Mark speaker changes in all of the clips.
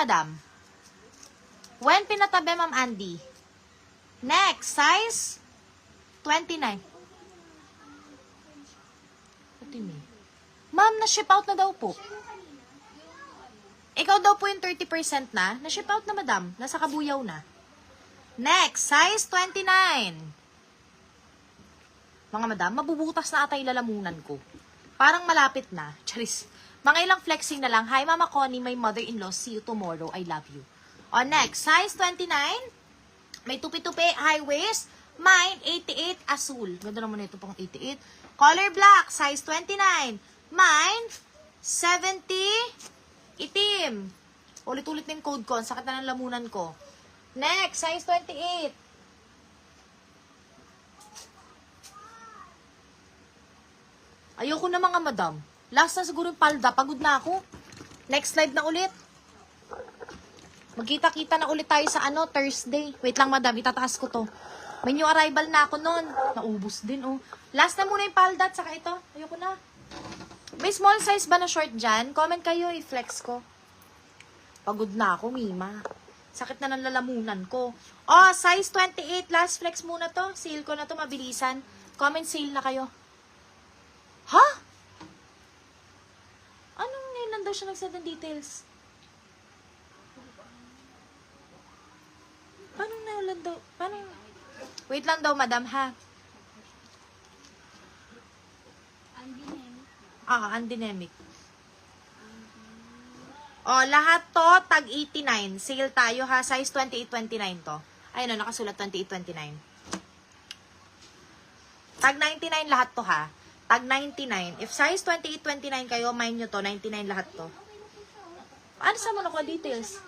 Speaker 1: madam. When pinatabi, Ma'am Andy. Next, size 29. Ma'am, na-ship out na daw po. Ikaw daw po yung 30% na. Na-ship out na, madam. Nasa kabuyaw na. Next, size 29. Mga madam, mabubutas na ata yung lalamunan ko. Parang malapit na. Charis. Mga ilang flexing na lang. Hi, Mama Connie, my mother-in-law. See you tomorrow. I love you. O, next, size 29. May tupi-tupi, high waist. Mine, 88, asul. Ganda naman ito pang 88. Color black, size 29. Mine, 70, itim. Ulit-ulit na yung code ko. Ang sakit na ng lamunan ko. Next, size 28. Ayoko na mga madam. Last na siguro yung palda. Pagod na ako. Next slide na ulit. Magkita-kita na ulit tayo sa Thursday. Wait lang madam, itataas ko to. May new arrival na ako nun. Naubos din, oh. Last na muna yung palda at saka ito. Ayoko na. May small size ba na short dyan? Comment kayo, i-flex ko. Pagod na ako, Mima. Sakit na ng lalamunan ko. Oh, size 28. Last flex muna to. Sale ko na to, mabilisan. Comment sale na kayo. Ha? Anong ngayon lang daw siya nag-set ng details? Paano na lang daw? Paano? Wait lang daw, madam, ha? Undynamic. Oh, lahat to, tag 89. Sale tayo, ha? Size 28-29 to. Ayun, nakasulat 28-29. Tag 99 lahat to, ha? Tag 99. If size 28-29 kayo, mind nyo to, 99 lahat to. Ano sa mo ko details?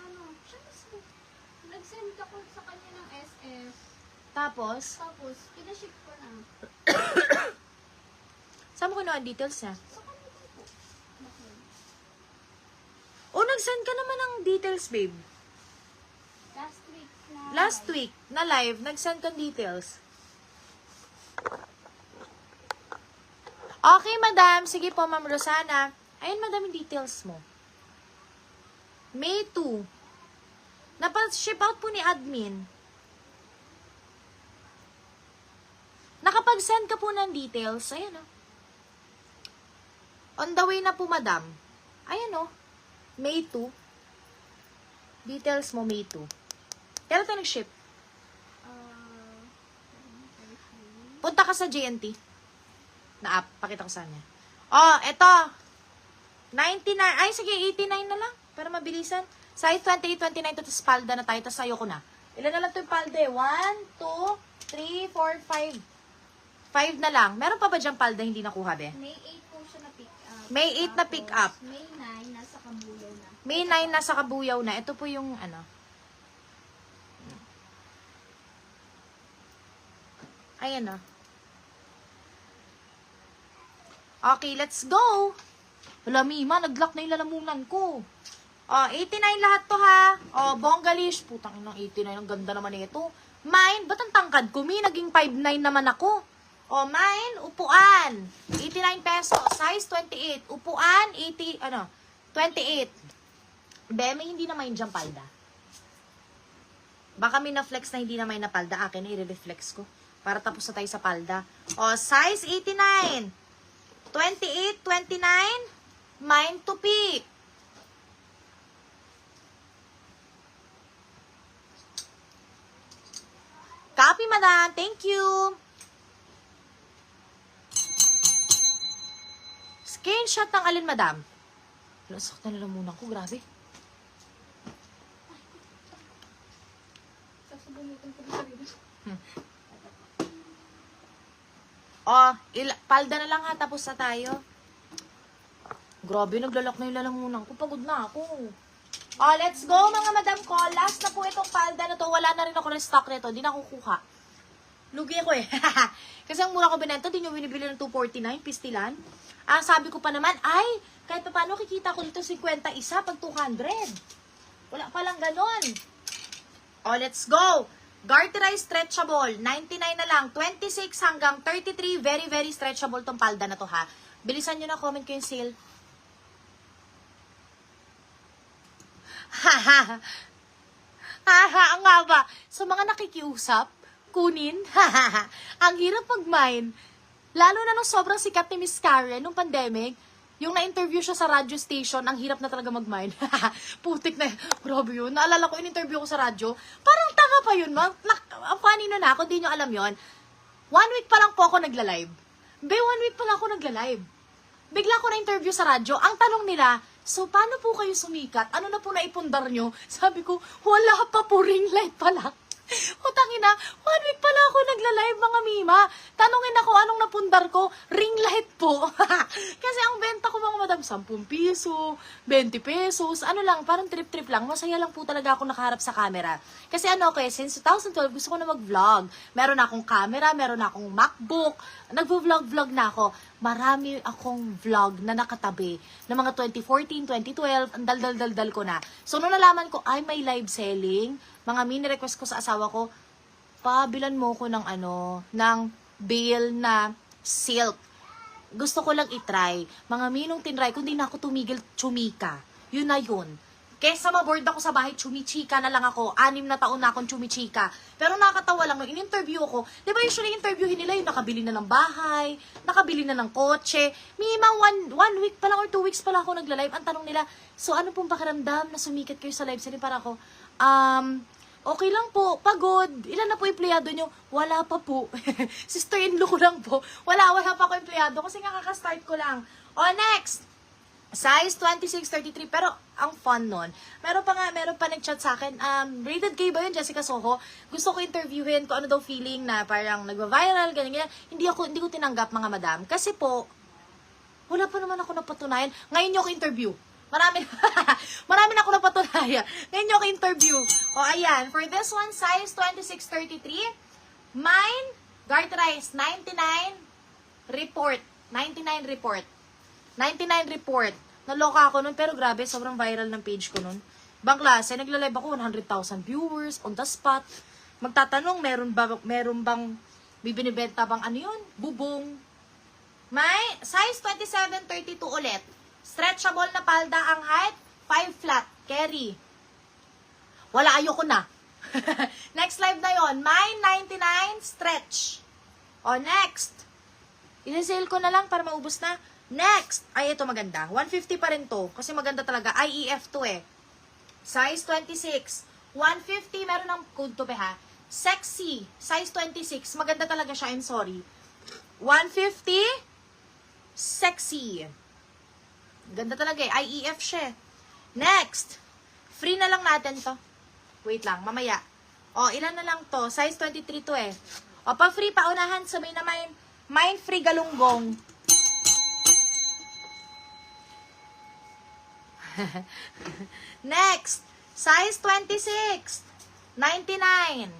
Speaker 2: Nag-send ako sa kanya ng SF.
Speaker 1: Tapos,
Speaker 2: pinaship ko na.
Speaker 1: saan mo kinuha ang details niya?
Speaker 2: Sa kanya po.
Speaker 1: Oh, nag-send ka naman ng details, babe. Last week, na live, nag-send ka ng details. Okay, madam. Sige po, Ma'am Rosana. Ayun, madam, yung details mo. May 2. Napa-ship out po ni admin. Nakapag-send ka po ng details. Ayan, oh. On the way na po, madam. Ayan, oh. May 2. Details mo, May 2. Kailan tayo nag-ship? Punta ka sa JNT. Na app. Pakita ko sa kanya. Oh, eto. 99. Ay, sige, 89 na lang. Para mabilisan. Size 28-29 to, tapos palda na tayo. Tapos ayoko na. Ilan na lang to yung palda eh? 1, 2, 3, 4, 5. 5 na lang. Meron pa ba dyan palda hindi nakuha, be?
Speaker 2: May 8 po siya na pick up.
Speaker 1: May 8 na pick up.
Speaker 2: May 9 nasa kabuyaw na.
Speaker 1: May 9 nasa kabuyaw na. Ito po yung ano. Ayan na. Okay, let's go. Wala, Mima, nag-lock na yung lalamunan ko. Oh, 89 lahat to, ha. Oh, bonggalish. Putang inang 89. Ang ganda naman ito. Mine, ba't ang tangkad ko, Mi? Naging 5'9 naman ako. Oh, mine, upuan. 89 pesos. Size 28. Upuan, 28. May hindi na main dyan palda. Baka may na-flex na hindi na main na palda. Akin, i-reflex ko. Para tapos na tayo sa palda. Oh, size 89. 28, 29, mine to pick. Copy, madam. Thank you. Screenshot ng alin, madam? Saktan na lang muna ko. Grabe.
Speaker 2: Sasabunutan ko na sarili.
Speaker 1: Oh, palda na lang ha, tapos na tayo. Grabe, naglalak na yung lalamunan ko. Pagod na ako. Oh, let's go mga madam ko. Last na po itong palda na to. Wala na rin ako ng stock nito. Di na kukuha. Lugi ako eh. Kasi ang mura ko binenta, di nyo binibili ng 249, pistilan. Ang sabi ko pa naman, ay, kahit pa paano kikita ko dito 50 isa pag 200. Wala palang ganon. Oh, let's go. Garterized stretchable, 99 na lang. 26 hanggang 33, very, very stretchable tong palda na to, ha. Bilisan nyo na, comment ko yung sale. Haha. Haha, nga ba? Sa mga nakikiusap, kunin. Haha. Ang hirap mag-mine. Lalo na nung sobrang sikat ni Miss Karen nung pandemic, yung na-interview siya sa radio station, ang hirap na talaga mag-mine. Putik na, grabe yun. Naalala ko, in-interview ko sa radyo. Parang tanga pa yun, ma. Ang funny nun kung di nyo alam yon. 1 week pa lang po ako nagla-live. 1 week pa lang ako nagla-live. Bigla ko na-interview sa radyo. Ang tanong nila, so paano po kayo sumikat? Ano na po naipundar nyo? Sabi ko, wala pa po, ring light pa lang. Utangina, 1 week pala ako nagla-live mga mima. Tanungin ako anong napundar ko, ring light po. Kasi ang benta ko mga madam, 10 piso, 20 pesos, ano lang, parang trip-trip lang. Masaya lang po talaga ako nakaharap sa camera. Kasi ano ko since 2012 gusto ko na mag-vlog. Meron akong camera, meron akong MacBook, nagvo-vlog na ako. Marami akong vlog na nakatabi ng mga 2014, 2012, ang dal-dal-dal ko na. So, nung nalaman ko, ay may live selling, mga mini-request ko sa asawa ko, pabilan mo ko ng ng bale na silk. Gusto ko lang itry. Mga minong tinry, kung di na ako tumigil, chumika. Yun na yun. Kesa maboard ako sa bahay, chumichika na lang ako. 6 na taon na akong chumichika. Pero nakakatawa lang, nung in-interview ko, di ba usually interviewin nila yung nakabili na ng bahay, nakabili na ng kotse. Minimum 1 week pa lang or 2 weeks pa lang ako nagla-live. Ang tanong nila, so ano pong pakiramdam na sumikat kayo sa live? Sali para ako, okay lang po, pagod. Ilan na po empleyado nyo? Wala pa po. Sister-in-law ko lang po. Wala pa ako empleyado kasi nga kakastart ko lang. O, next! Size 26-33, pero ang fun nun. Meron pa nag-chat sa akin, rated K ba yun, Jessica Soho? Gusto ko interviewin kung ano daw feeling na parang nagva-viral, ganyan. Hindi ko tinanggap mga madam. Kasi po, wala pa naman ako napatunayan. Ngayon nyo ako interview. Marami na ako napatunayan. Ngayon nyo ako interview. O, ayan. For this one, size 26-33, mine, Garterize, 99 report. 99 report. Naloka ako nun, pero grabe, sobrang viral ng page ko nun. Ibang klase, nagla-live ako, 100,000 viewers, on the spot. Magtatanong, meron bang, bibinibenta bang ano yun? Bubong. May size 27-32 ulit. Stretchable na palda ang height, 5 flat, carry. Wala, ayoko na. Next live na yon, may 99 stretch. O, next. Inisale ko na lang para maubos na. Next, ay ito maganda. 150 pa rin to. Kasi maganda talaga. IEF to eh. Size 26. 150, meron ng code to ha. Sexy. Size 26. Maganda talaga siya. I'm sorry. 150. Sexy. Ganda talaga eh. IEF siya. Next. Free na lang natin to. Wait lang, mamaya. O, ilan na lang to? Size 23 to eh. O, pa-free, paunahan. Sabay na mine free galunggong. Next, size 26, 99.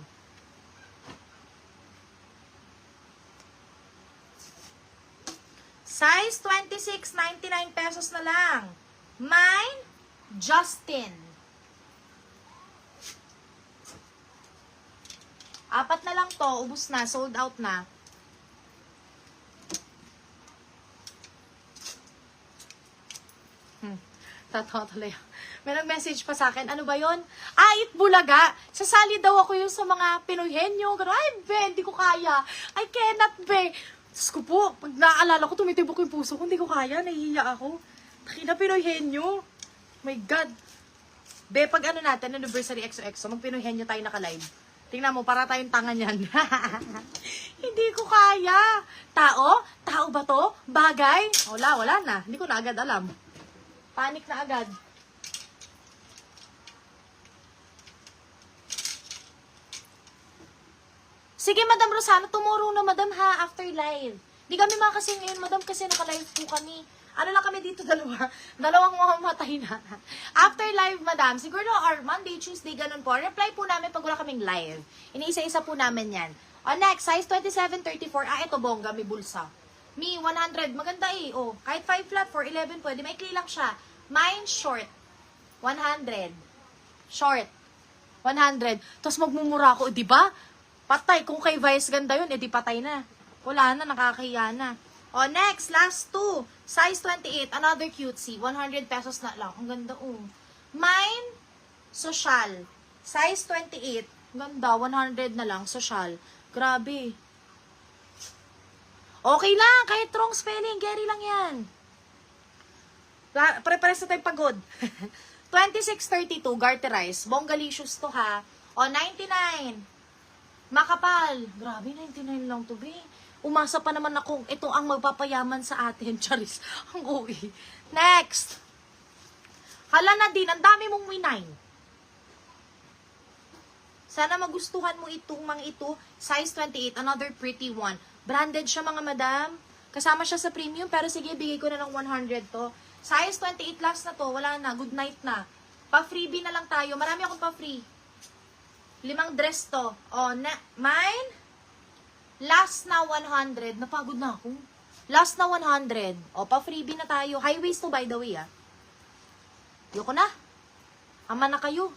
Speaker 1: Size 26, 99 pesos na lang. Mine, Justin. 4 na lang to, ubus na, sold out na. Tatawa tuloy. May nag-message pa sa akin, ano ba yon? Itbulaga. Sasali daw ako yung sa mga Pinoyhenyo. Gano'n, ay, be, hindi ko kaya. I cannot, be. Diyos ko po, pag naaalala ko, tumitibok yung puso ko, hindi ko kaya, nahihiya ako. Takina Pinoyhenyo. My God. Be, pag ano natin, anniversary XOXO, mag-Pinoyhenyo tayo naka-live. Tingnan mo, para tayong tanga niyan. Hindi ko kaya. Tao? Tao ba to? Bagay? Wala na. Hindi ko na agad alam. Panic na agad. Sige, Madam Rosana, tomorrow na, Madam, ha, after live. Di kami makasing ngayon, Madam, kasi naka-live po kami. Ano lang kami dito, dalawang mamamatay na. After live, Madam, siguro, or Monday, Tuesday, ganun po. Reply po namin pag wala kaming live. Iniisa-isa po namin yan. O, next, size 27-34. Ito, bongga, may bulsa. Me, 100. Maganda eh. Oh, kahit 5 flat, 411 pwede. May lang siya. Mine, short. 100. Short. 100. Tapos magmumura ako, di ba? Patay. Kung kay Vice ganda yun, edi patay na. Wala na, nakakahiya na. O, next, last 2. Size 28. Another cutesy. 100 pesos na lang. Ang ganda, oh. Mine, Social. Size 28. Ganda, 100 na lang. Social. Grabe. Okay lang, kahit wrong spelling. Gary lang yan. Pare-pares na tayong pagod. 2632, garterize. Bongalicious to ha. O, 99. Makapal. Grabe, 99 lang to, be. Umasa pa naman akong ito ang magpapayaman sa atin. Charis. Ang uwi. Next. Hala na din, ang dami mong winay. Sana magustuhan mo itong mga ito. Size 28, another pretty one. Branded siya mga madam. Kasama siya sa premium, pero sige, bigay ko na ng 100 to. Size 28 last na to, wala na, good night na. Pa-freebie na lang tayo. Marami akong pa-free. 5 dress to. O, mine? Last na 100. Napagod na ako. Last na 100. O, pa-freebie na tayo. High waist to, by the way, ah. Yoko na. Ama na kayo.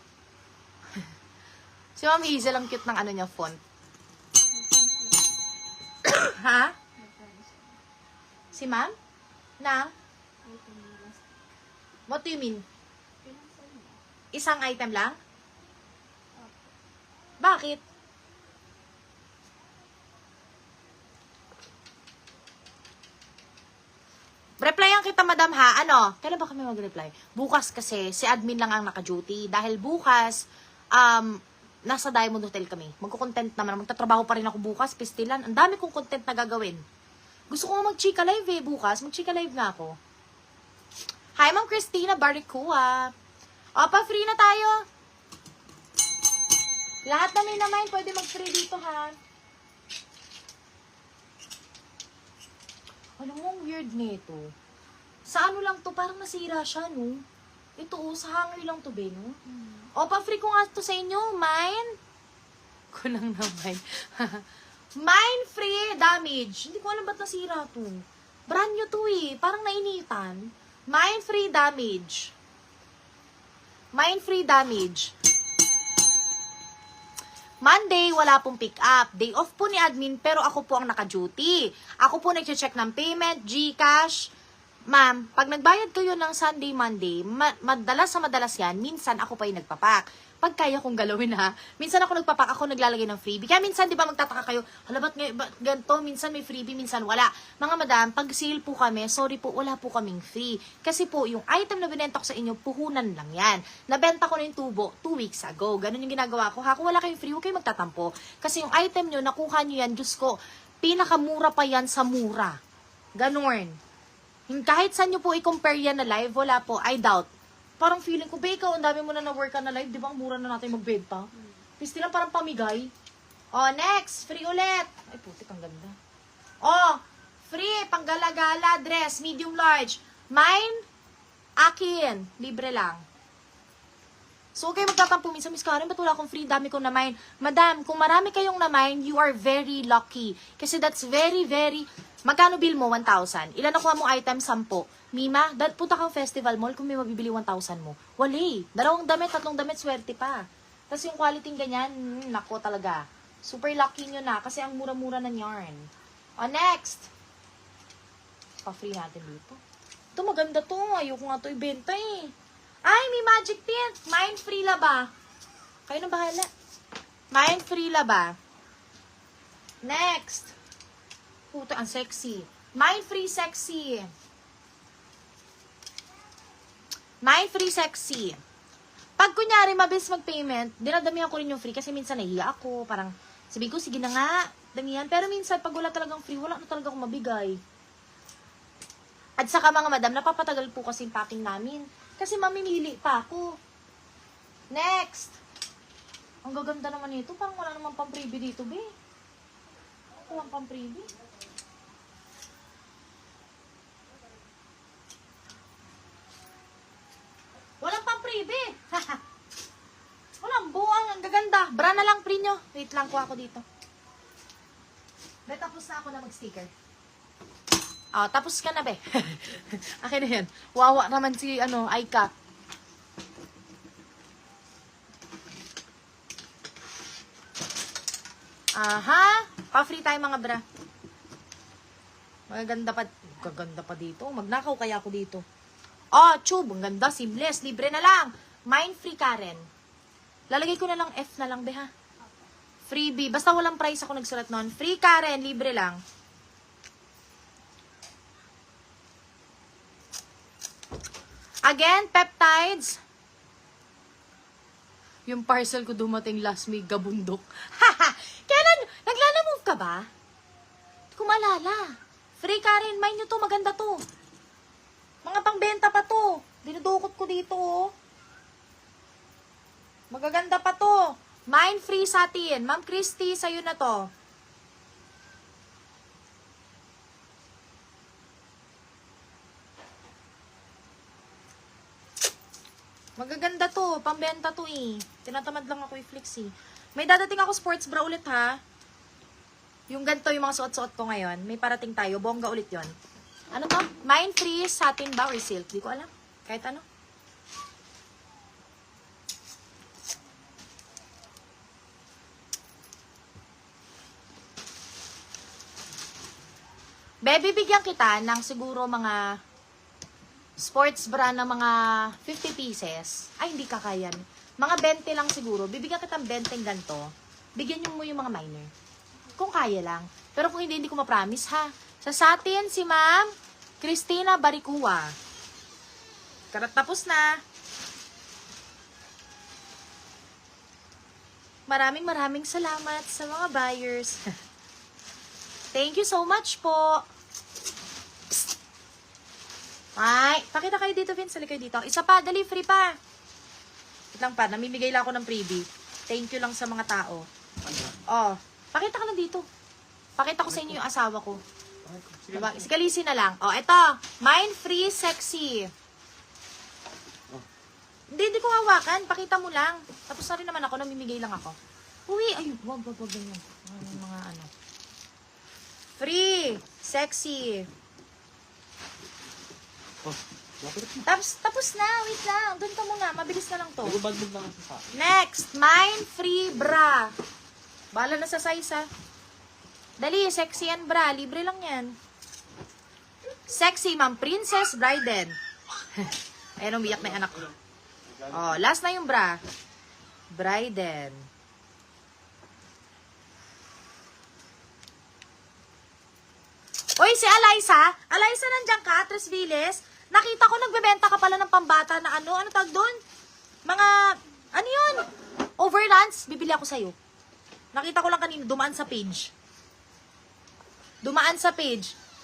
Speaker 1: Si Ma'am Hazel, ang cute ng ano niya, font. Ha? Si Ma'am? Na? What do you mean? Isang item lang? Bakit? Replyan kita, madam, ha? Ano? Kailan ba kami mag-reply? Bukas kasi, si admin lang ang naka-duty. Dahil bukas, nasa Diamond Hotel kami. Magko-content naman. Magtatrabaho pa rin ako bukas. Pistilan. Ang dami kong content na gagawin. Gusto ko mag-chika live eh, bukas. Mag-chika live nga ako. Hi, Ma'am Christina Baricua. O, pa-free na tayo. Lahat na may naman, pwede mag-free dito, ha? Alam mo, ang weird nito. Sa ano lang to, parang nasira siya, no? Ito, sa hanger lang to, be, no? O, pa-free ko nga to sa inyo. Mine? Kulang na mine. Mine free damage. Hindi ko alam ba't nasira to. Brand new to eh. Parang nainitan. Mine free damage. Mine free damage. Monday, wala pong pick up. Day off po ni admin, pero ako po ang naka-duty. Ako po nag-check ng payment, GCash. Ma'am, pag nagbayad kayo ng Sunday, Monday, madalas yan, minsan ako pa yung nagpapak. Pag kaya kong galawin ha, minsan ako nagpapak, ako naglalagay ng freebie. Kaya minsan, di ba, magtataka kayo, hala, ba't ganito, minsan may freebie, minsan wala. Mga madam, pag sale po kami, sorry po, wala po kaming free. Kasi po, yung item na binenta ko sa inyo, puhunan lang yan. Nabenta ko na yung tubo 2 weeks ago. Ganun yung ginagawa ko. Ha, kung wala kayong free, huwag kayo magtatampo. Kasi yung item nyo, nakuha nyo yan, Diyos ko, pinakamura pa yan sa mura. Ganun. Kahit saan nyo po i-compare yan na live, wala po, I doubt. Parang feeling ko, ba ikaw, ang dami mo na na-work ka na live, di ba ang mura na natin magbenta? Pisti lang parang pamigay. Oh, next, free ulit. Ay, putik, ang ganda. Oh, free, panggalagala, dress, medium large. Mine, akin, libre lang. So, okay, magtatampo minsan, Miss Karen, ba't wala akong free? Dami kong na-mine. Madam, kung marami kayong na-mine, you are very lucky. Kasi that's very, very... Magkano bill mo? 1,000. Ilan nakuha mong item? 10. Mima, punta kang festival mall kung may mabibili 1,000 mo. Wali. 2 damit, 3 damit, swerte pa. Tapos yung quality ganyan, nako talaga. Super lucky nyo na kasi ang mura-mura ng yarn. O, next. Pa-free natin dito. Ito, maganda to. Ayoko nga to ibenta eh. Ay, may magic tint. Mine free la ba? Kayo na bahala. Mine free la ba? Next. Puto, ang sexy. Mine free sexy. Mine free sexy. Pag kunyari, mabilis mag-payment, dinadamihan ko rin yung free kasi minsan nahiya ako. Parang, sabi ko, sige na nga, damihan. Pero minsan, pag wala talagang free, wala na talaga akong mabigay. At saka mga madam, napapatagal po kasi yung packing namin. Kasi mamimili pa ako. Next. Ang gaganda naman ito. Parang wala naman pang-freebie dito, be. Walang pang-freebie. Walang pang-freebie. Walang buwang. Ang gaganda. Bra na lang, free nyo. Wait lang, kuha ako dito. Be, tapos na ako na mag-sticker. Oh, tapos ka na, be. Akin na yan. Wawa naman si, Aika. Aha. Pa-free tayo, mga bra. Magaganda pa dito. Magnakaw kaya ako dito. Oh, tube. Ang ganda. Seamless. Libre na lang. Mine free, Karen. Lalagay ko na lang F na lang, be, ha? Freebie. Basta walang price ako nagsulat nun. Free, Karen. Libre lang. Again, peptides. Yung parcel ko dumating last week, gabundok. Haha! Kailan? Naglalamove ka ba? Hindi ko maalala. Free, Karen. Mind nyo to. Maganda to. Mga pangbenta pa to. Dinudukot ko dito, oh. Magaganda pa to. Mine free satin. Ma'am Christy, sa'yo na to. Magaganda to. Pambenta to eh. Tinatamad lang ako i-flex eh. May dadating ako sports bra ulit ha. Yung ganito yung mga suot-suot ko ngayon. May parating tayo. Bongga ulit yon. Ano to? Mine free satin ba or silk? Di ko alam. Kahit ano. Baby, bigyan kita ng siguro mga sports bra na mga 50 pieces. Ay, hindi kakayan. Mga 20 lang siguro. Bibigyan kita ng 20 ganito. Bigyan nyo mo yung mga minor. Kung kaya lang. Pero kung hindi, hindi ko ma-promise ha. Sa satin, si Ma'am Christina Baricua. Karat tapos na. Maraming salamat sa mga buyers. Thank you so much po. Psst. Ay, pakita kayo dito, Vince. Sali kayo dito. Isa pa, dali, free pa. Wait lang pa, namimigay lang ako ng freebie. Thank you lang sa mga tao. Oh, pakita ka lang dito. Pakita ko sa inyo yung asawa ko. Diba? Isikalisin na lang. Oh, eto. Mine free sexy. Hindi ko hawakan. Pakita mo lang. Tapos na rin naman ako, namimigay lang ako. Uy, ay, wag ganyan. Mga ano. Free. Sexy.
Speaker 3: Oh,
Speaker 1: Tapos na. Wait lang. Doon ka muna. Mabilis na lang to.
Speaker 3: Nagubadbog lang kasi sa akin.
Speaker 1: Next. Mine free bra. Bahala na sa size ha. Dali. Sexy yan bra. Libre lang yan. Sexy, Ma'am Princess Bryden. Ayun, umiyak na yung anak ko. Oh, last na yung bra. Bryden. Uy, si Eliza. Eliza, nandiyan ka? Tres Viles. Nakita ko nagbebenta ka pala ng pambata na ano. Ano tawag doon? Mga, ano yun? Overlands. Bibili ako sa'yo. Nakita ko lang kanina. Dumaan sa page.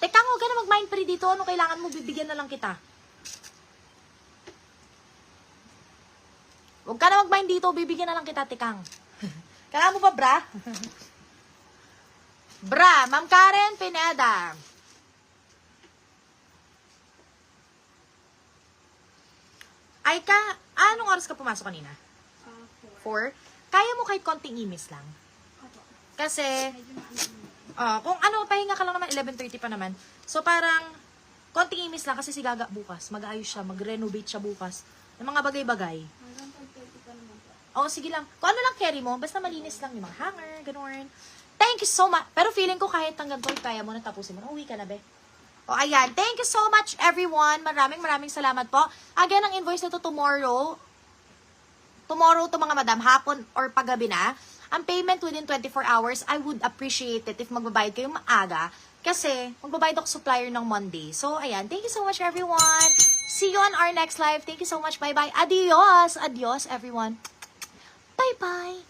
Speaker 1: Teka, huwag ka na mag-mind free dito. Ano kailangan mo? Bibigyan na lang kita. Huwag ka na mag-mind dito. Bibigyan na lang kita, Tekang. Kailangan mo ba, bra? Bra, Ma'am Karen Pineda. Ay ka, anong oras ka pumasok kanina? 4? Kaya mo kahit konting imis lang. Kasi, kung ano, pahinga ka lang naman, 11:30 pa naman. So, parang, konting imis lang kasi si Gaga bukas. Mag-ayos siya, mag-renovate siya bukas. Ng mga bagay-bagay.
Speaker 2: Hanggang 5:30 pa naman po.
Speaker 1: Oo, sige lang. Kung ano lang carry mo, basta malinis lang yung mga hanger, ganun. Thank you so much. Pero feeling ko kahit hanggang to, kaya mo na tapusin mo. Uwi ka na, be. O, ayan. Thank you so much, everyone. Maraming salamat po. Again, ang invoice nito tomorrow. Tomorrow to mga madam, hapon or paggabi na. Ang payment within 24 hours, I would appreciate it if magbabayad kayo maaga. Kasi, magbabayad ako supplier ng Monday. So, ayan. Thank you so much, everyone. See you on our next live. Thank you so much. Bye-bye. Adios. Adios, everyone. Bye-bye.